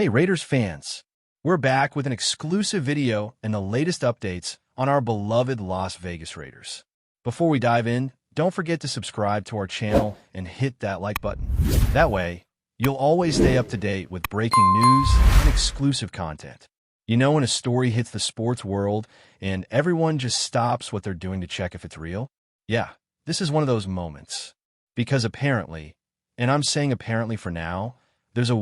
Hey Raiders fans, we're back with an exclusive video and the latest updates on our beloved Las Vegas Raiders. Before we dive in, don't forget to subscribe to our channel and hit that like button. That way, you'll always stay up to date with breaking news and exclusive content. You know when a story hits the sports world and everyone just stops what they're doing to check if it's real? Yeah, this is one of those moments. Because apparently, and I'm saying apparently for now, there's a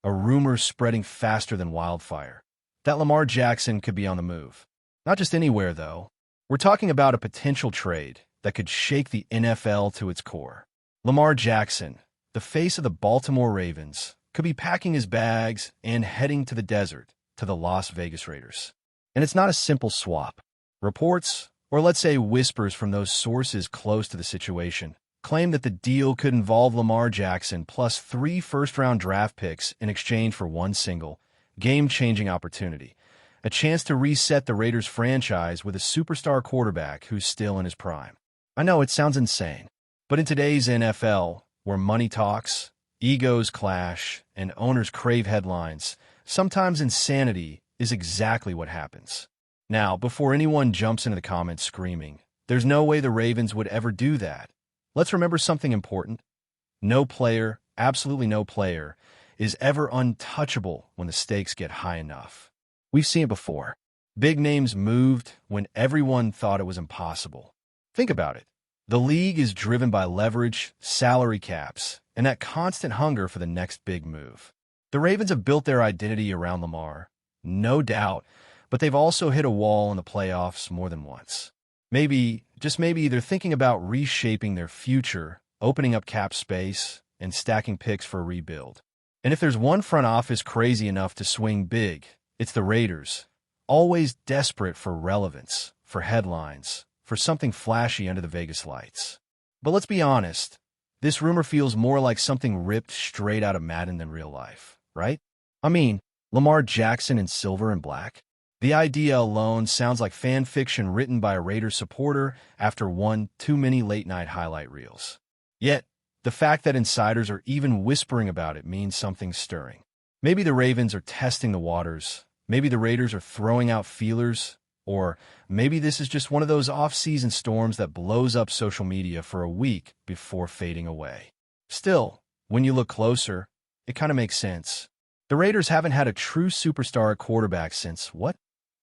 rumor spreading faster than wildfire, that Lamar Jackson could be on the move. Not just anywhere, though. We're talking about a potential trade that could shake the NFL to its core. Lamar Jackson, the face of the Baltimore Ravens, could be packing his bags and heading to the desert to the Las Vegas Raiders. And it's not a simple swap. Reports, or let's say whispers from those sources close to the situation, claim that the deal could involve Lamar Jackson plus 3 first-round draft picks in exchange for one single, game-changing opportunity, a chance to reset the Raiders franchise with a superstar quarterback who's still in his prime. I know it sounds insane, but in today's NFL, where money talks, egos clash, and owners crave headlines, sometimes insanity is exactly what happens. Now, before anyone jumps into the comments screaming, there's no way the Ravens would ever do that. Let's remember something important. No player, absolutely no player, is ever untouchable when the stakes get high enough. We've seen it before. Big names moved when everyone thought it was impossible. Think about it. The league is driven by leverage, salary caps, and that constant hunger for the next big move. The Ravens have built their identity around Lamar, no doubt, but they've also hit a wall in the playoffs more than once. Maybe, just maybe, they're thinking about reshaping their future, opening up cap space, and stacking picks for a rebuild. And if there's one front office crazy enough to swing big, it's the Raiders, always desperate for relevance, for headlines, for something flashy under the Vegas lights. But let's be honest, this rumor feels more like something ripped straight out of Madden than real life, right? I mean, Lamar Jackson in silver and black? The idea alone sounds like fan fiction written by a Raiders supporter after one too many late-night highlight reels. Yet, the fact that insiders are even whispering about it means something's stirring. Maybe the Ravens are testing the waters, maybe the Raiders are throwing out feelers, or maybe this is just one of those off-season storms that blows up social media for a week before fading away. Still, when you look closer, it kind of makes sense. The Raiders haven't had a true superstar at quarterback since, what?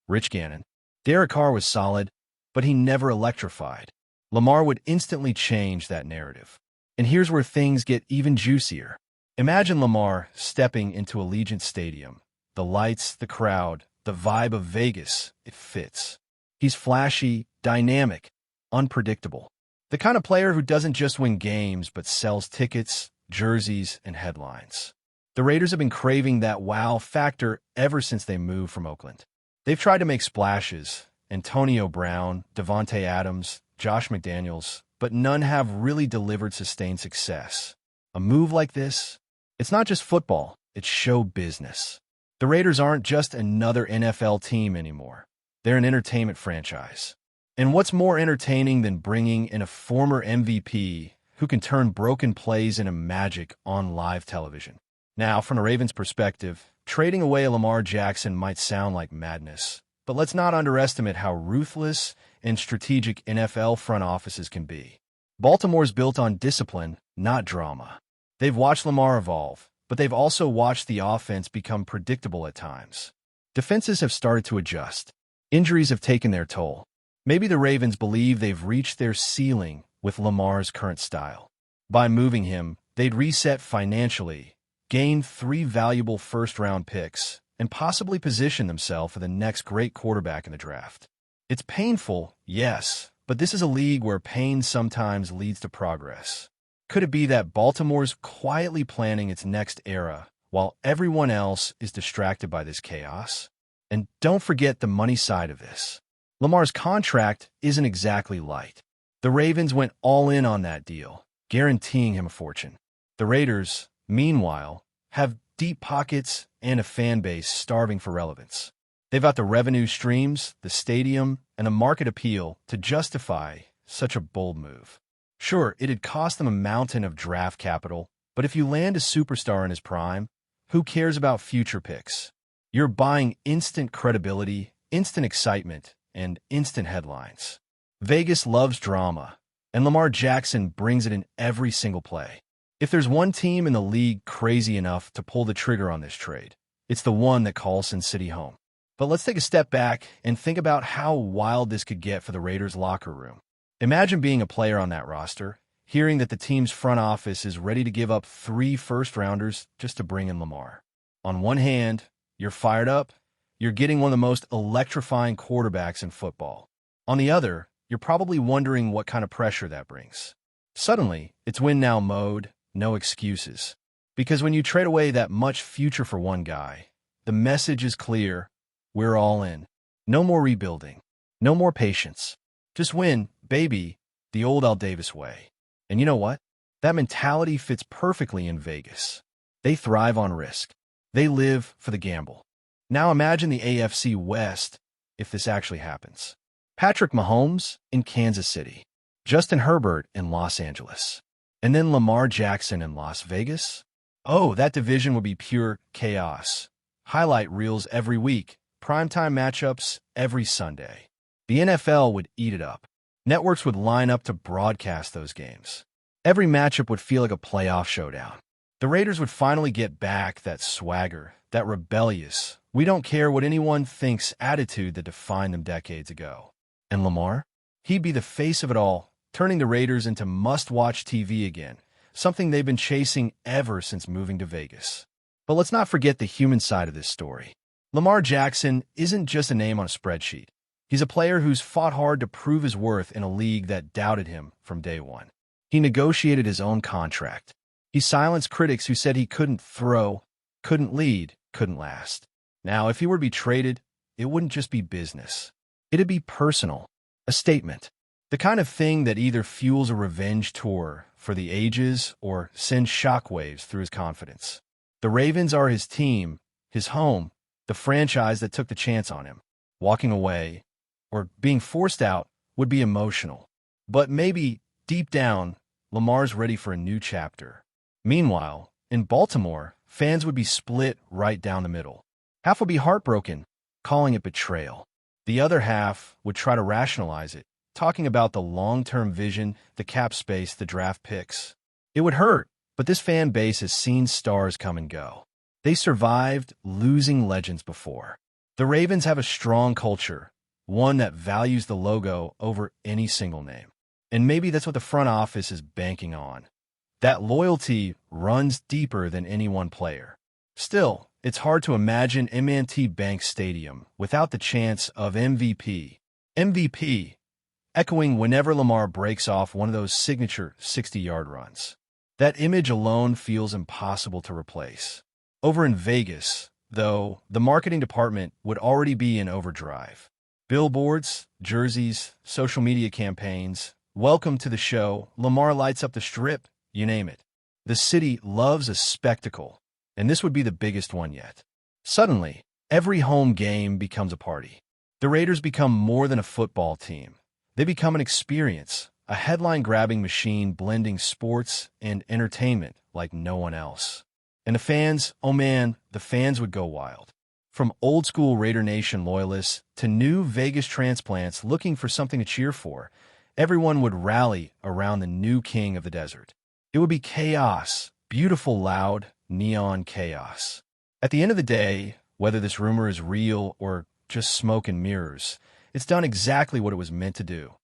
Rich Gannon. Derek Carr was solid, but he never electrified. Lamar would instantly change that narrative. And here's where things get even juicier. Imagine Lamar stepping into Allegiant Stadium. The lights, the crowd, the vibe of Vegas, it fits. He's flashy, dynamic, unpredictable. The kind of player who doesn't just win games, but sells tickets, jerseys, and headlines. The Raiders have been craving that wow factor ever since they moved from Oakland. They've tried to make splashes, Antonio Brown, Davante Adams, Josh McDaniels, but none have really delivered sustained success. A move like this, it's not just football, it's show business. The Raiders aren't just another NFL team anymore. They're an entertainment franchise. And what's more entertaining than bringing in a former MVP who can turn broken plays into magic on live television? Now, from the Ravens' perspective, trading away Lamar Jackson might sound like madness, but let's not underestimate how ruthless and strategic NFL front offices can be. Baltimore's built on discipline, not drama. They've watched Lamar evolve, but they've also watched the offense become predictable at times. Defenses have started to adjust. Injuries have taken their toll. Maybe the Ravens believe they've reached their ceiling with Lamar's current style. By moving him, they'd reset financially, gain 3 valuable first-round picks, and possibly position themselves for the next great quarterback in the draft. It's painful, yes, but this is a league where pain sometimes leads to progress. Could it be that Baltimore's quietly planning its next era while everyone else is distracted by this chaos? And don't forget the money side of this. Lamar's contract isn't exactly light. The Ravens went all in on that deal, guaranteeing him a fortune. The Raiders, meanwhile, have deep pockets and a fan base starving for relevance. They've got the revenue streams, the stadium, and the market appeal to justify such a bold move. Sure, it'd cost them a mountain of draft capital, but if you land a superstar in his prime, who cares about future picks? You're buying instant credibility, instant excitement, and instant headlines. Vegas loves drama, and Lamar Jackson brings it in every single play. If there's one team in the league crazy enough to pull the trigger on this trade, it's the one that calls Sin City home. But let's take a step back and think about how wild this could get for the Raiders' locker room. Imagine being a player on that roster, hearing that the team's front office is ready to give up 3 first-rounders just to bring in Lamar. On one hand, you're fired up. You're getting one of the most electrifying quarterbacks in football. On the other, you're probably wondering what kind of pressure that brings. Suddenly, it's win-now mode, no excuses. Because when you trade away that much future for one guy, the message is clear: we're all in. No more rebuilding. No more patience. Just win, baby, the old Al Davis way. And you know what? That mentality fits perfectly in Vegas. They thrive on risk. They live for the gamble. Now imagine the AFC West if this actually happens. Patrick Mahomes in Kansas City. Justin Herbert in Los Angeles. And then Lamar Jackson in Las Vegas? Oh, that division would be pure chaos. Highlight reels every week. Primetime matchups every Sunday. The NFL would eat it up. Networks would line up to broadcast those games. Every matchup would feel like a playoff showdown. The Raiders would finally get back that swagger, that rebellious, we don't care what anyone thinks attitude that defined them decades ago. And Lamar? He'd be the face of it all, turning the Raiders into must-watch TV again, something they've been chasing ever since moving to Vegas. But let's not forget the human side of this story. Lamar Jackson isn't just a name on a spreadsheet. He's a player who's fought hard to prove his worth in a league that doubted him from day one. He negotiated his own contract. He silenced critics who said he couldn't throw, couldn't lead, couldn't last. Now, if he were to be traded, it wouldn't just be business. It'd be personal, a statement. The kind of thing that either fuels a revenge tour for the ages or sends shockwaves through his confidence. The Ravens are his team, his home, the franchise that took the chance on him. Walking away, or being forced out, would be emotional. But maybe, deep down, Lamar's ready for a new chapter. Meanwhile, in Baltimore, fans would be split right down the middle. Half would be heartbroken, calling it betrayal. The other half would try to rationalize it, talking about the long-term vision, the cap space, the draft picks. It would hurt, but this fan base has seen stars come and go. They survived losing legends before. The Ravens have a strong culture, one that values the logo over any single name. And maybe that's what the front office is banking on. That loyalty runs deeper than any one player. Still, it's hard to imagine M&T Bank Stadium without the chance of MVP. MVP, echoing whenever Lamar breaks off one of those signature 60-yard runs. That image alone feels impossible to replace. Over in Vegas, though, the marketing department would already be in overdrive. Billboards, jerseys, social media campaigns. Welcome to the show. Lamar lights up the strip. You name it. The city loves a spectacle, and this would be the biggest one yet. Suddenly, every home game becomes a party. The Raiders become more than a football team. They become an experience, a headline-grabbing machine blending sports and entertainment like no one else. And the fans, oh man, the fans would go wild. From old-school Raider Nation loyalists to new Vegas transplants looking for something to cheer for, everyone would rally around the new king of the desert. It would be chaos, beautiful, loud, neon chaos. At the end of the day, whether this rumor is real or just smoke and mirrors, it's done exactly what it was meant to do.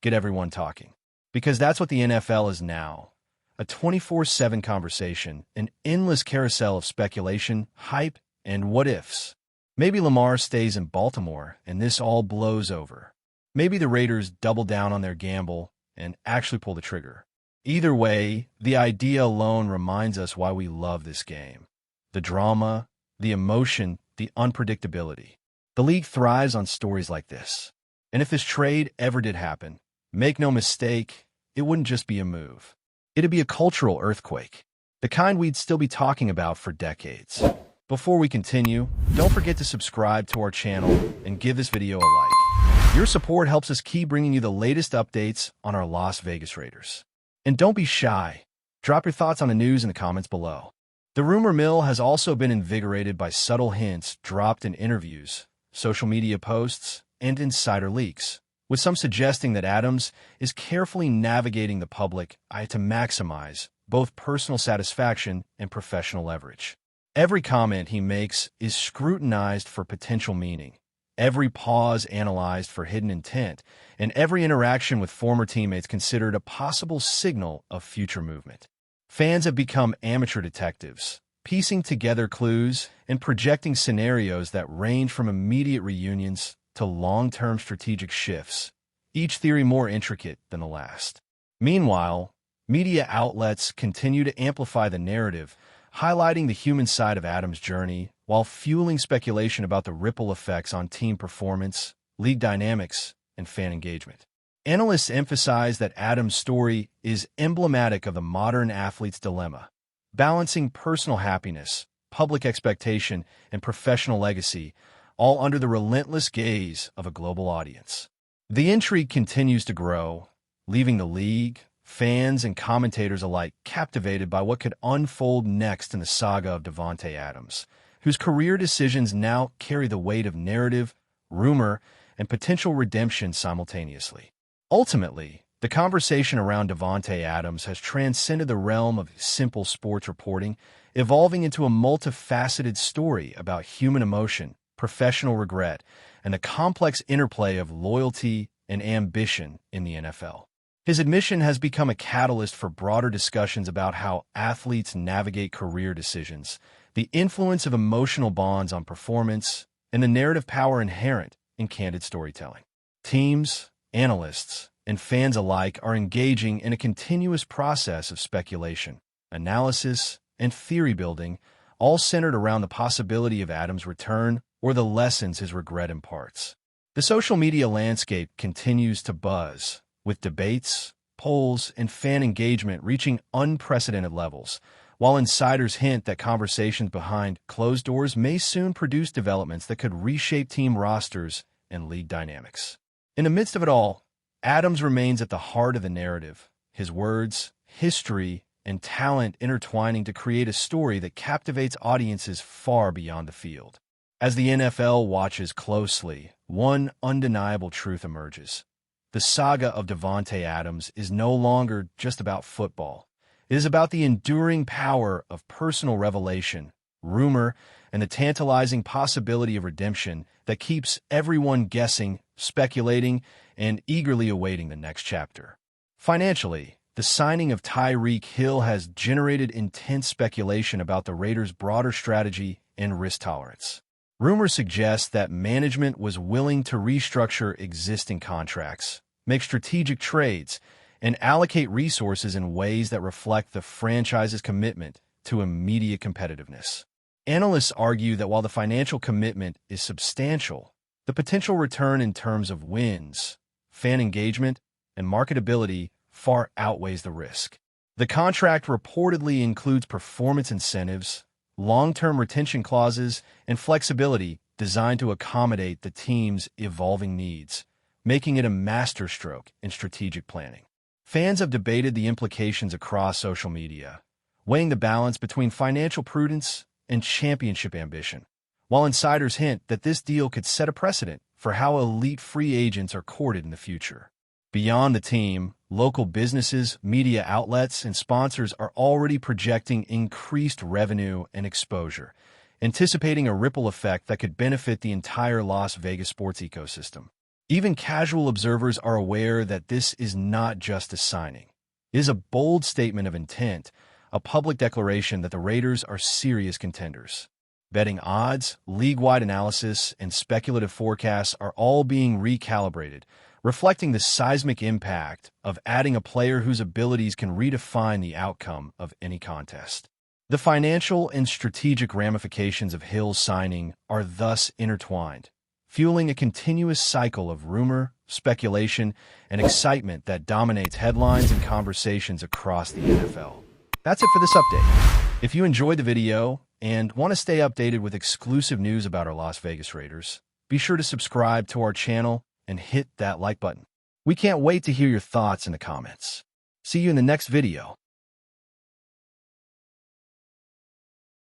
Get everyone talking. Because that's what the NFL is now. A 24/7 conversation, an endless carousel of speculation, hype, and what-ifs. Maybe Lamar stays in Baltimore and this all blows over. Maybe the Raiders double down on their gamble and actually pull the trigger. Either way, the idea alone reminds us why we love this game. The drama, the emotion, the unpredictability. The league thrives on stories like this. And if this trade ever did happen, make no mistake, it wouldn't just be a move. It'd be a cultural earthquake, the kind we'd still be talking about for decades. Before we continue, don't forget to subscribe to our channel and give this video a like. Your support helps us keep bringing you the latest updates on our Las Vegas Raiders. And don't be shy. Drop your thoughts on the news in the comments below. The rumor mill has also been invigorated by subtle hints dropped in interviews, social media posts, and insider leaks, with some suggesting that Adams is carefully navigating the public eye to maximize both personal satisfaction and professional leverage. Every comment he makes is scrutinized for potential meaning, every pause analyzed for hidden intent, and every interaction with former teammates considered a possible signal of future movement. Fans have become amateur detectives, piecing together clues and projecting scenarios that range from immediate reunions to long-term strategic shifts, each theory more intricate than the last. Meanwhile, media outlets continue to amplify the narrative, highlighting the human side of Adams' journey while fueling speculation about the ripple effects on team performance, league dynamics, and fan engagement. Analysts emphasize that Adams' story is emblematic of the modern athlete's dilemma, balancing personal happiness, public expectation, and professional legacy, all under the relentless gaze of a global audience. The intrigue continues to grow, leaving the league, fans, and commentators alike captivated by what could unfold next in the saga of Davante Adams, whose career decisions now carry the weight of narrative, rumor, and potential redemption simultaneously. Ultimately, the conversation around Davante Adams has transcended the realm of simple sports reporting, evolving into a multifaceted story about human emotion, professional regret, and the complex interplay of loyalty and ambition in the NFL. His admission has become a catalyst for broader discussions about how athletes navigate career decisions, the influence of emotional bonds on performance, and the narrative power inherent in candid storytelling. Teams, analysts, and fans alike are engaging in a continuous process of speculation, analysis, and theory building, all centered around the possibility of Adams' return or the lessons his regret imparts. The social media landscape continues to buzz, with debates, polls, and fan engagement reaching unprecedented levels, while insiders hint that conversations behind closed doors may soon produce developments that could reshape team rosters and league dynamics. In the midst of it all, Adams remains at the heart of the narrative, his words, history, and talent intertwining to create a story that captivates audiences far beyond the field. As the NFL watches closely, one undeniable truth emerges. The saga of Davante Adams is no longer just about football. It is about the enduring power of personal revelation, rumor, and the tantalizing possibility of redemption that keeps everyone guessing, speculating, and eagerly awaiting the next chapter. Financially, the signing of Tyreek Hill has generated intense speculation about the Raiders' broader strategy and risk tolerance. Rumors suggest that management was willing to restructure existing contracts, make strategic trades, and allocate resources in ways that reflect the franchise's commitment to immediate competitiveness. Analysts argue that while the financial commitment is substantial, the potential return in terms of wins, fan engagement, and marketability far outweighs the risk. The contract reportedly includes performance incentives, long-term retention clauses, and flexibility designed to accommodate the team's evolving needs, making it a masterstroke in strategic planning. Fans have debated the implications across social media, weighing the balance between financial prudence and championship ambition, while insiders hint that this deal could set a precedent for how elite free agents are courted in the future. Beyond the team, local businesses, media outlets, and sponsors are already projecting increased revenue and exposure, anticipating a ripple effect that could benefit the entire Las Vegas sports ecosystem. Even casual observers are aware that this is not just a signing. It is a bold statement of intent, a public declaration that the Raiders are serious contenders. Betting odds, league-wide analysis, and speculative forecasts are all being recalibrated, reflecting the seismic impact of adding a player whose abilities can redefine the outcome of any contest. The financial and strategic ramifications of Hill's signing are thus intertwined, fueling a continuous cycle of rumor, speculation, and excitement that dominates headlines and conversations across the NFL. That's it for this update. If you enjoyed the video and want to stay updated with exclusive news about our Las Vegas Raiders, be sure to subscribe to our channel and hit that like button. We can't wait to hear your thoughts in the comments. See you in the next video.